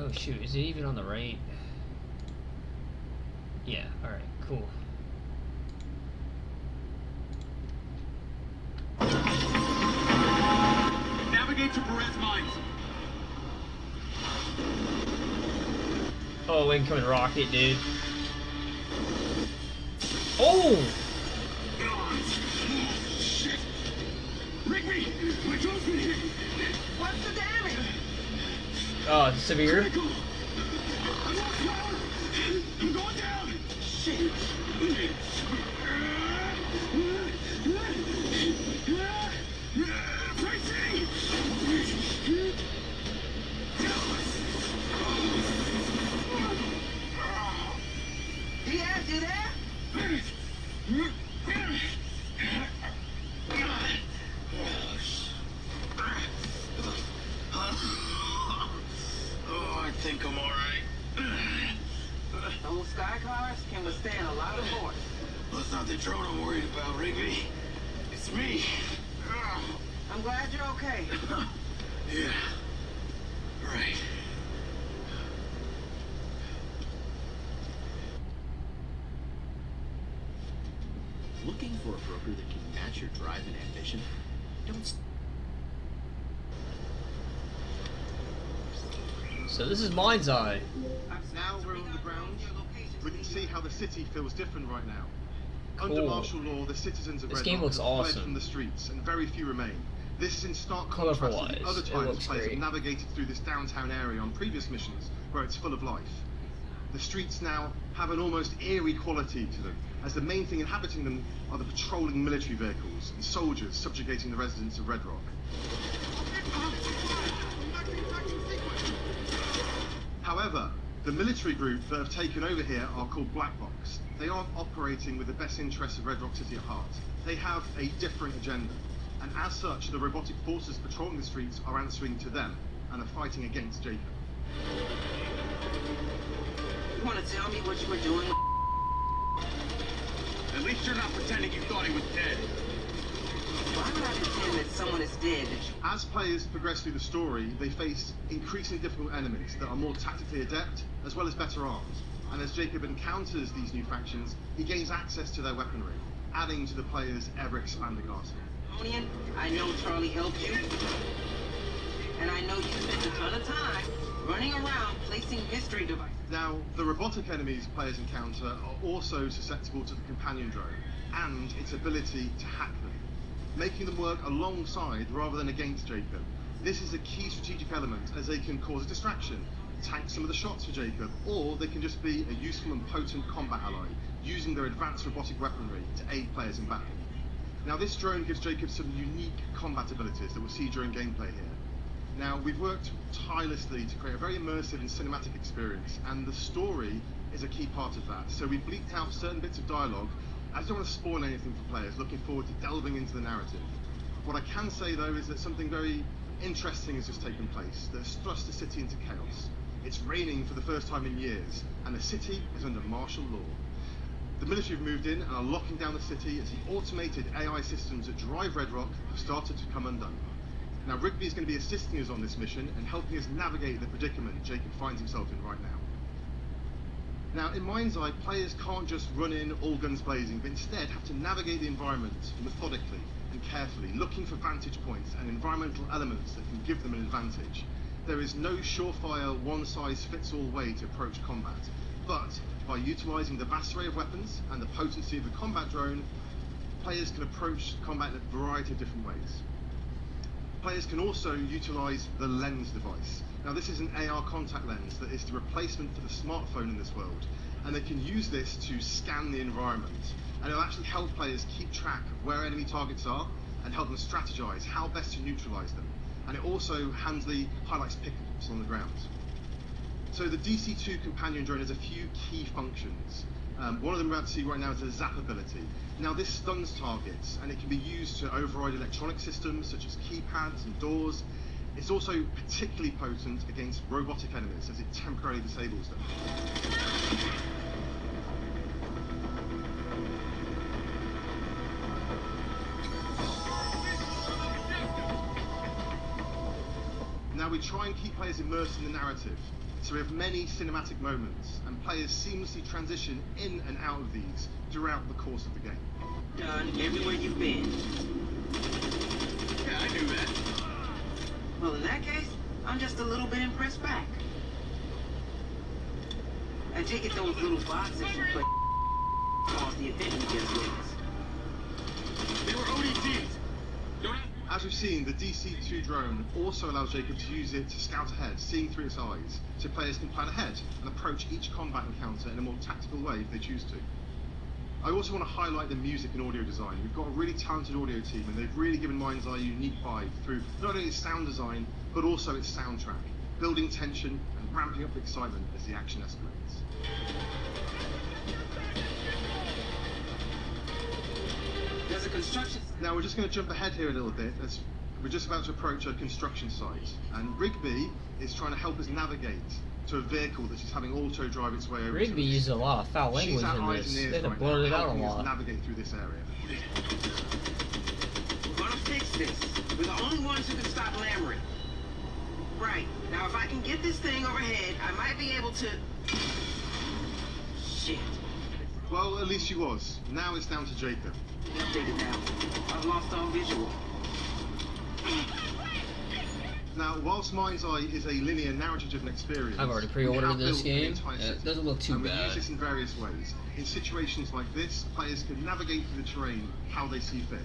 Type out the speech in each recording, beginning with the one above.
Oh shoot, is it even on the right? Yeah, alright, cool. Navigate to Perez Mines. Oh, incoming rocket, dude. Oh! Shit! Rigby! My drone's been hit! What's the damage? Oh, it's severe. Critical! I lost power! I'm going down! Shit. Racing! Diaz, you there? Oh, I think I'm alright. Those sky cars can withstand a lot of force. Well, it's not the drone I'm worried about, Rigby. It's me. I'm glad you're okay. Yeah. Right. Looking for a broker that can match your drive and ambition? Don't. So this is Mind's Eye. Now we're on the ground. We can see how the city feels different right now. Cool. Under martial law, the citizens of This Red game Rock looks have awesome. fled from the streets, and very few remain. This is in stark Colourful contrast to the wise, other it times looks players great. have navigated through this downtown area on previous missions, where it's full of life. The streets now have an almost eerie quality to them, as the main thing inhabiting them are the patrolling military vehicles and soldiers subjugating the residents of Red Rock. However, the military group that have taken over here are called Black Box. They aren't operating with the best interests of Red Rock City at heart. They have a different agenda, and as such, the robotic forces patrolling the streets are answering to them and are fighting against Jacob. You want to tell me what you were doing? At least you're not pretending you thought he was dead. Why would I pretend that someone is dead? As players progress through the story, they face increasingly difficult enemies that are more tactically adept, as well as better armed. And as Jacob encounters these new factions, he gains access to their weaponry, adding to the player's ever-expanding arsenal. Onion, I know Charlie helped you. And I know you spent a ton of time running around placing mystery devices. Now, the robotic enemies players encounter are also susceptible to the companion drone, and its ability to hack them, making them work alongside rather than against Jacob. This is a key strategic element, as they can cause a distraction, tank some of the shots for Jacob, or they can just be a useful and potent combat ally, using their advanced robotic weaponry to aid players in battle. Now, this drone gives Jacob some unique combat abilities that we'll see during gameplay here. Now, we've worked tirelessly to create a very immersive and cinematic experience, and the story is a key part of that. So we've bleeped out certain bits of dialogue. I don't want to spoil anything for players looking forward to delving into the narrative. What I can say, though, is that something very interesting has just taken place that's thrust the city into chaos. It's raining for the first time in years, and the city is under martial law. The military have moved in and are locking down the city as the automated AI systems that drive Red Rock have started to come undone. Now, Rigby is going to be assisting us on this mission and helping us navigate the predicament Jacob finds himself in right now. Now, in Mind's Eye, players can't just run in all guns blazing, but instead have to navigate the environment methodically and carefully, looking for vantage points and environmental elements that can give them an advantage. There is no surefire, one-size-fits-all way to approach combat, but by utilising the vast array of weapons and the potency of the combat drone, players can approach combat in a variety of different ways. Players can also utilise the lens device. Now, this is an AR contact lens that is the replacement for the smartphone in this world, and they can use this to scan the environment, and it'll actually help players keep track of where enemy targets are and help them strategise how best to neutralise them. And it also handily highlights pickups on the ground. So the DC-2 companion drone has a few key functions. One of them we're about to see right now is the zap ability. Now, this stuns targets, and it can be used to override electronic systems such as keypads and doors. It's also particularly potent against robotic enemies, as it temporarily disables them. Now, we try and keep players immersed in the narrative. So we have many cinematic moments, and players seamlessly transition in and out of these throughout the course of the game. Done everywhere you've been. Yeah, I knew that. Well, in that case, I'm just a little bit impressed back. I take it those little boxes you play caused the event we just witnessed. They were ODTs. Don't have... As we've seen, the DC-2 drone also allows Jacob to use it to scout ahead, seeing through its eyes, so players can plan ahead and approach each combat encounter in a more tactical way if they choose to. I also want to highlight the music and audio design. We've got a really talented audio team, and they've really given Mind's Eye a unique vibe through not only its sound design, but also its soundtrack, building tension and ramping up the excitement as the action escalates. There's a construction. Now we're just going to jump ahead here a little bit as we're just about to approach a construction site, and Rigby is trying to help us navigate to a vehicle that is having auto drive its way over. Rigby uses a lot of foul language She's our in eyes this. and ears They have right blurred it now, out a helping us lot. navigate through this area. We're gonna fix this. We're the only ones who can stop Lammering. Right. Now, if I can get this thing overhead, I might be able to... Shit. Well, at least she was. Now it's down to Jacob. Updated now. I've lost all visual. Now, whilst Mind's Eye is a linear narrative-driven experience, I've already we pre-ordered have this built an game. entire It city, doesn't look too and we bad. use this in various ways. In situations like this, players can navigate through the terrain how they see fit,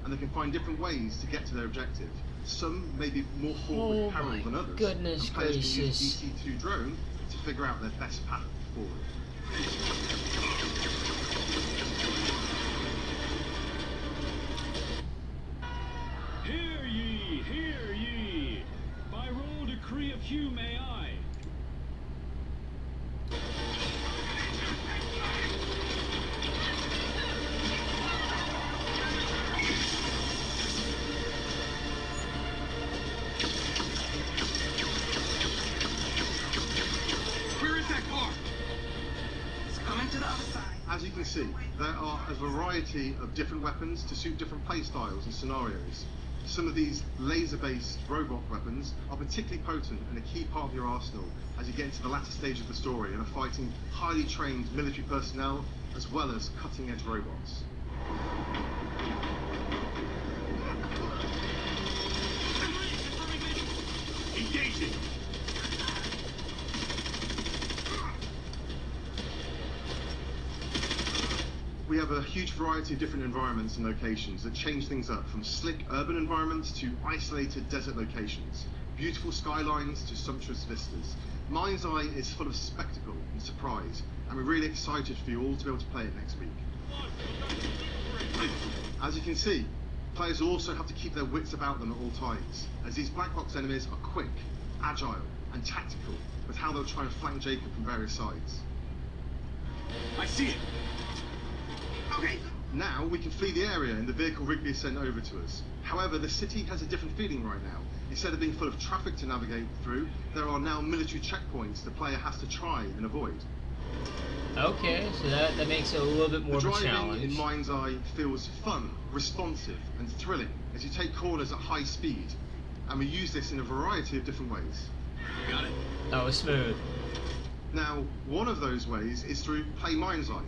and they can find different ways to get to their objective. Some may be more fraught with peril than others, goodness and players can use gracious. DC-2 drone to figure out their best path forward. Hear ye, hear ye. By royal decree of Hugh may I. Where is that car? It's coming to the other side. As you can see, there are a variety of different weapons to suit different playstyles and scenarios. Some of these laser-based robot weapons are particularly potent and a key part of your arsenal as you get into the latter stage of the story and are fighting highly trained military personnel as well as cutting-edge robots. Engaging. We have a huge variety of different environments and locations that change things up, from slick urban environments to isolated desert locations, beautiful skylines to sumptuous vistas. Mind's Eye is full of spectacle and surprise, and we're really excited for you all to be able to play it next week. As you can see, players also have to keep their wits about them at all times, as these black box enemies are quick, agile, and tactical with how they'll try and flank Jacob from various sides. I see it. Okay. Now we can flee the area in the vehicle Rigby has sent over to us. However, the city has a different feeling right now. Instead of being full of traffic to navigate through, there are now military checkpoints the player has to try and avoid. Okay, so that makes it a little bit more of The a driving challenge. in Mind's Eye feels fun, responsive, and thrilling as you take corners at high speed, and we use this in a variety of different ways. Got it. That was smooth. Now, one of those ways is through Play Mind's Eye.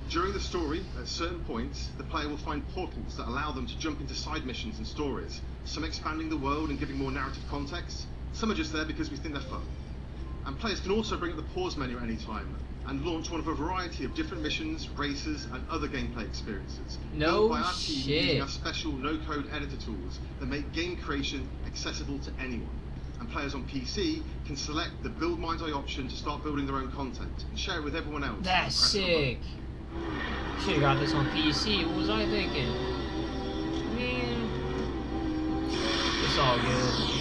During the story, at certain points, the player will find portals that allow them to jump into side missions and stories, some expanding the world and giving more narrative context, some are just there because we think they're fun. And players can also bring up the pause menu at any time and launch one of a variety of different missions, races, and other gameplay experiences. No built by our team shit. using our special no-code editor tools that make game creation accessible to anyone. And players on PC can select the Build Mind's Eye option to start building their own content and share it with everyone else. That's Press the button. sick. Should've got this on PC. What was I thinking? Man. It's all good.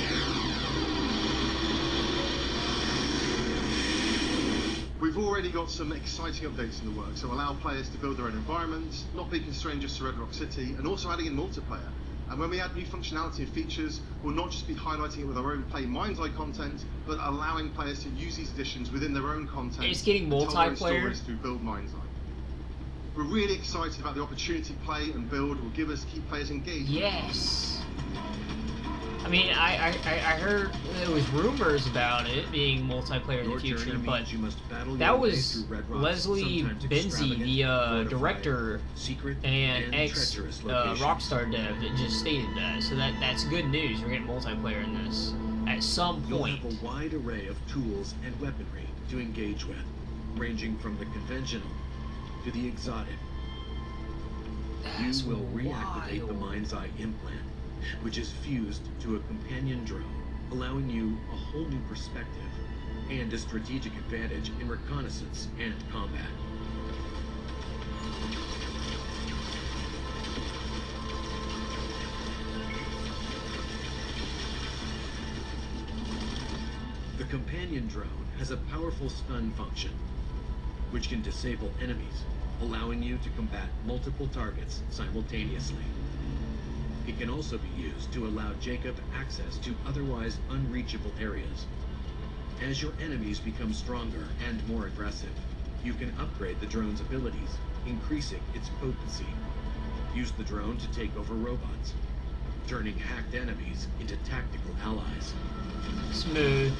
We've already got some exciting updates in the works that will allow players to build their own environments, not be constrained just to Red Rock City, and also adding in multiplayer. And when we add new functionality and features, we'll not just be highlighting it with our own Play Mind's Eye content, but allowing players to use these additions within their own content. It's getting and tell their own multiplayer. stories through Build Mind's Eye. We're really excited about the opportunity Play and Build will give us to keep players engaged. Yes. I mean, I heard there was rumors about it being multiplayer in the future, but that was Leslie Benzie, the director and ex Rockstar dev, that just stated that. So that's good news. We're getting multiplayer in this at some point. You'll have a wide array of tools and weaponry to engage with, ranging from the conventional to the exotic. You will reactivate the Mind's Eye implant, which is fused to a companion drone, allowing you a whole new perspective and a strategic advantage in reconnaissance and combat. The companion drone has a powerful stun function, which can disable enemies, allowing you to combat multiple targets simultaneously. It can also be used to allow Jacob access to otherwise unreachable areas. As your enemies become stronger and more aggressive, you can upgrade the drone's abilities, increasing its potency. Use the drone to take over robots, turning hacked enemies into tactical allies. Smooth.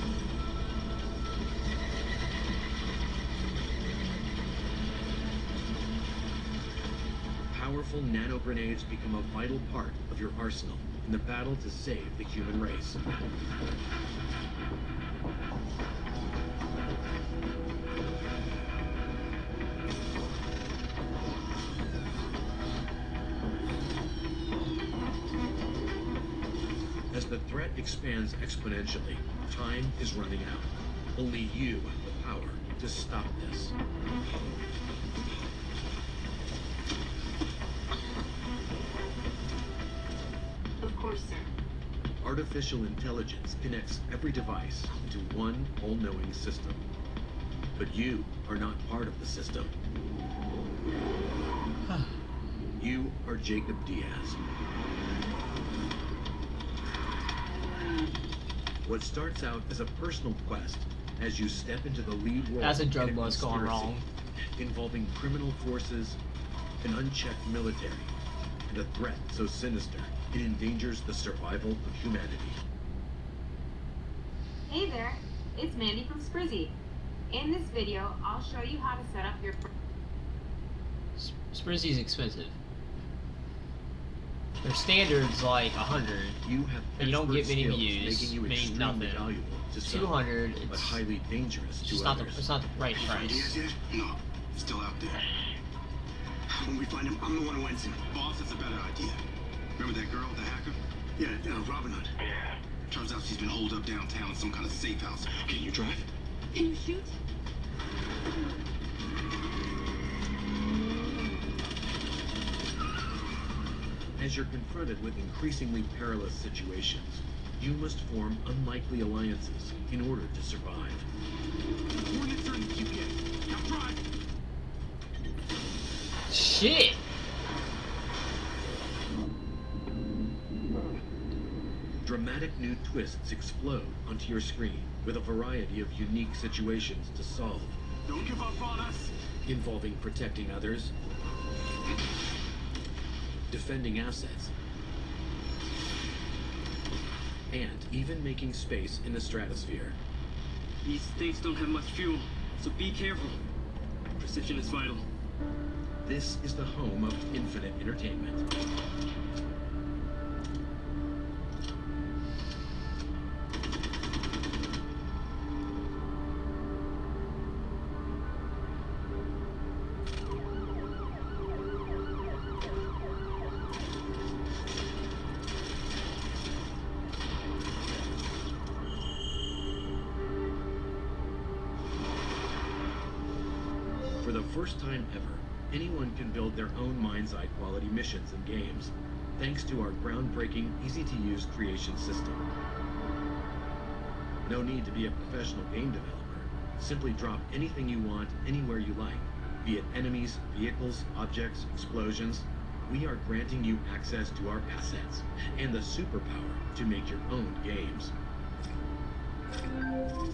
Powerful nano grenades become a vital part of your arsenal in the battle to save the human race. As the threat expands exponentially, time is running out. Only you have the power to stop this. Of course, sir. Artificial intelligence connects every device into one all-knowing system. But you are not part of the system. You are Jacob Diaz. What starts out as a personal quest as you step into the lead role That's a drug in bust gone conspiracy wrong. involving criminal forces, an unchecked military, and a threat so sinister it endangers the survival of humanity. Hey there, it's Mandy from Sprizzy. In this video, I'll show you how to set up your... Sprizzy's expensive. Their standard's like 100. You have And you don't get expert many skills, views, making you meaning extremely nothing. valuable to some, 200, but it's highly dangerous just to not the, others. it's not the right Find price. Diaz yet? No, still out there. When we find him, I'm the one who wins him. Boss, it's a better idea. Remember that girl, the hacker? Yeah, Robin Hood. Yeah. Turns out she's been holed up downtown in some kind of safe house. Can you drive? Can you shoot? As you're confronted with increasingly perilous situations, you must form unlikely alliances in order to survive. Coordinates are in the GPS. Now drive! Shit! Dramatic new twists explode onto your screen with a variety of unique situations to solve, Don't give up on us! involving protecting others, defending assets, and even making space in the stratosphere. These things don't have much fuel, so be careful. Precision is vital. This is the home of infinite entertainment. For the first time ever, anyone can build their own Mind's Eye quality missions and games, thanks to our groundbreaking, easy-to-use creation system. No need to be a professional game developer. Simply drop anything you want anywhere you like, be it enemies, vehicles, objects, explosions. We are granting you access to our assets and the superpower to make your own games.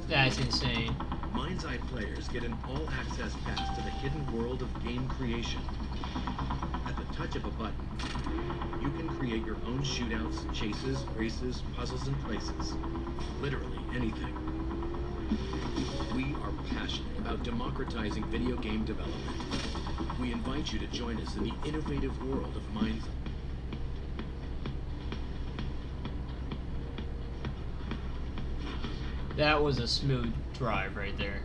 That's insane. Mind's Eye players get an all-access pass to the hidden world of game creation. At the touch of a button, you can create your own shootouts, chases, races, puzzles, and places. Literally anything. We are passionate about democratizing video game development. We invite you to join us in the innovative world of Minecraft. That was a smooth drive right there.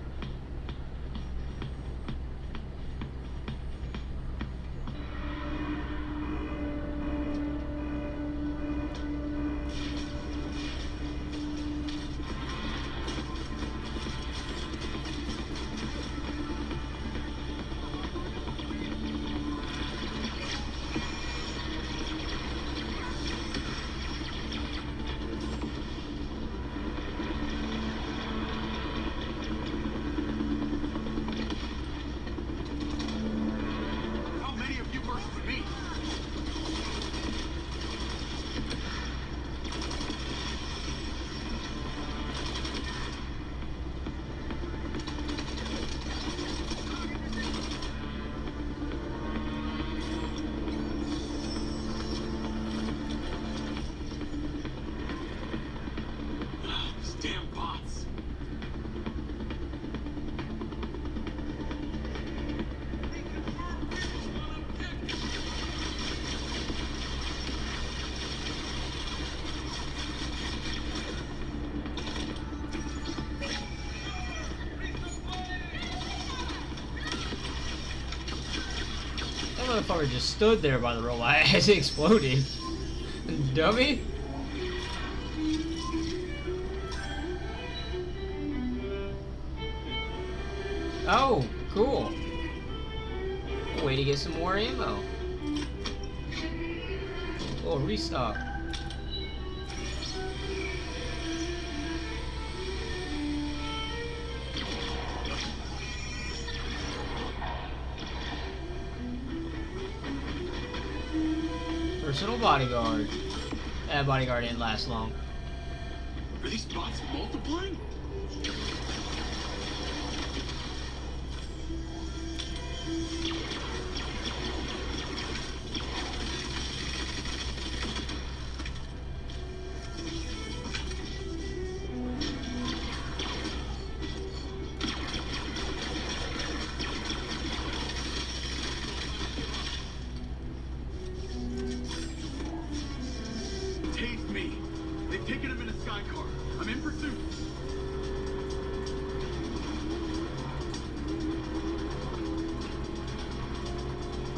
That motherfucker just stood there by the robot as it exploded. Dummy. Oh, cool. Way to get some more ammo. Oh, restock. Personal bodyguard. That bodyguard didn't last long. Are these bots multiplying?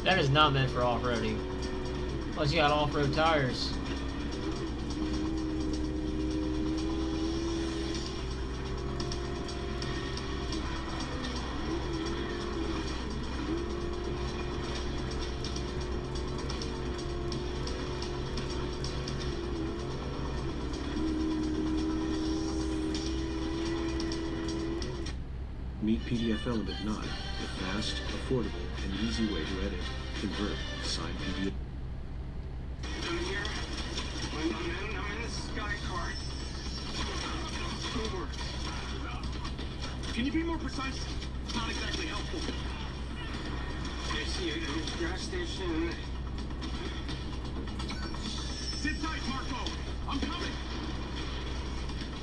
That is not meant for off-roading. Plus you got off-road tires. Meet PDF Element 9, the fast, affordable, and easy way to edit, convert, sign PDF. I'm here. I'm in the sky car. Over. Can you be more precise? It's not exactly helpful. I see a gas station. Sit tight, Marco. I'm coming.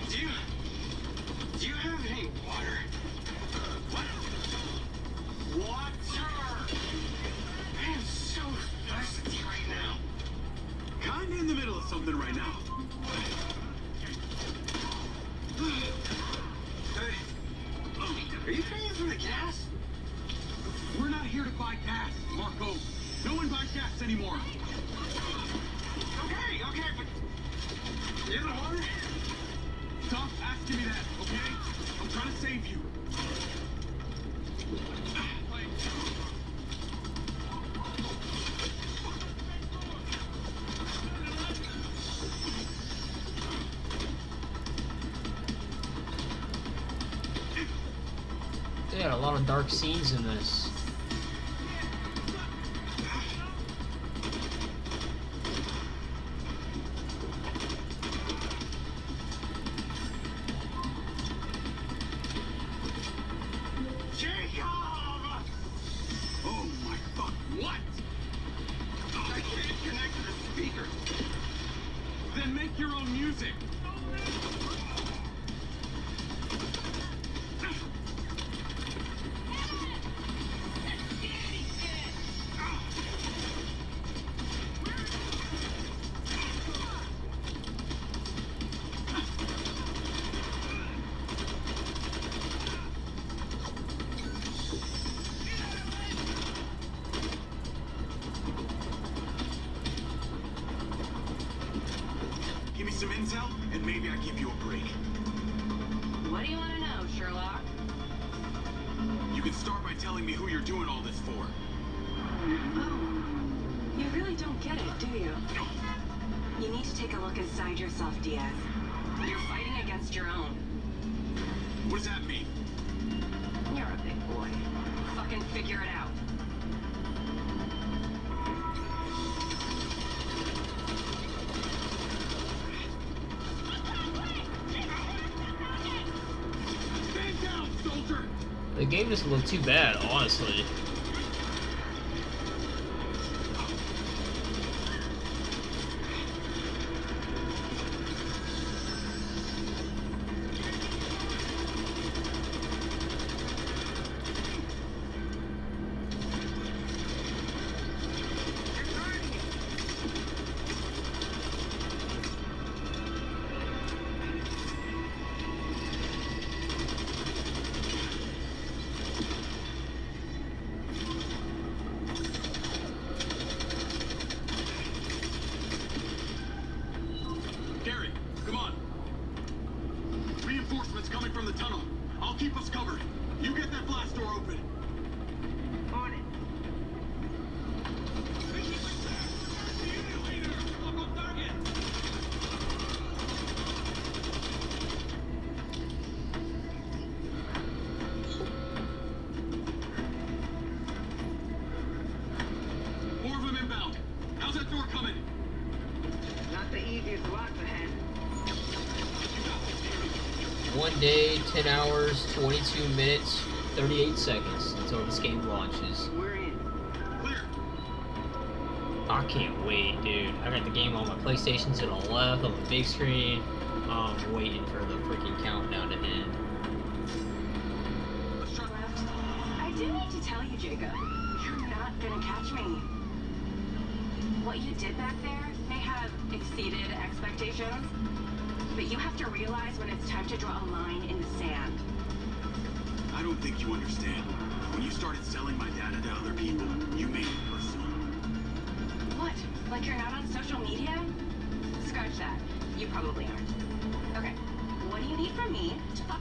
Do you have any water? What? Water! I am so thirsty right now. Kinda in the middle of something right now. Hey, are you paying for the gas? We're not here to buy gas, Marco. No one buys gas anymore. Okay, but you have water? Stop asking me that, okay? I'm trying to save you. They had a lot of dark scenes in this. intel, and maybe I give you a break. What do you want to know, Sherlock? You can start by telling me who you're doing all this for. Oh, you really don't get it, do you? You need to take a look inside yourself, Diaz. You're fighting against your own. What does that mean? You're a big boy. Fucking figure it out. Stand down, soldier! The game doesn't look too bad, honestly. Gary, come on. Reinforcements coming from the tunnel. I'll keep us covered. You get that blast door open. On it. More of them inbound. How's that door coming? Not the easiest locks ahead. 1 day, 10 hours, 22 minutes, 38 seconds until this game launches. We're in. Clear. I can't wait, dude. I got the game on my PlayStation to the left on the big screen. I'm waiting for the freaking countdown to end. Let's try. Left. I do need to tell you, Jacob, you're not gonna catch me. What you did back there may have exceeded expectations, but you have to realize when it's time to draw a line in the sand. I don't think you understand. When you started selling my data to other people, you made it personal. What? Like you're not on social media? Scratch that. You probably aren't. Okay. What do you need from me to fuck?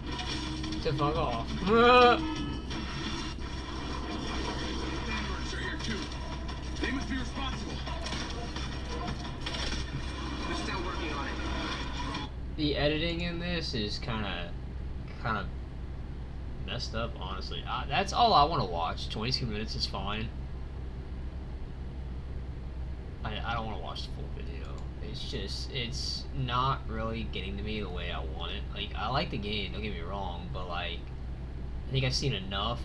To fuck off. Standards are here too. They must be responsible. We're still working on it. The editing in this is kind of messed up, honestly. That's all I want to watch. 22 minutes is fine. I don't want to watch the full video. It's just, it's not really getting to me the way I want it. Like, I like the game, don't get me wrong, but like, I think I've seen enough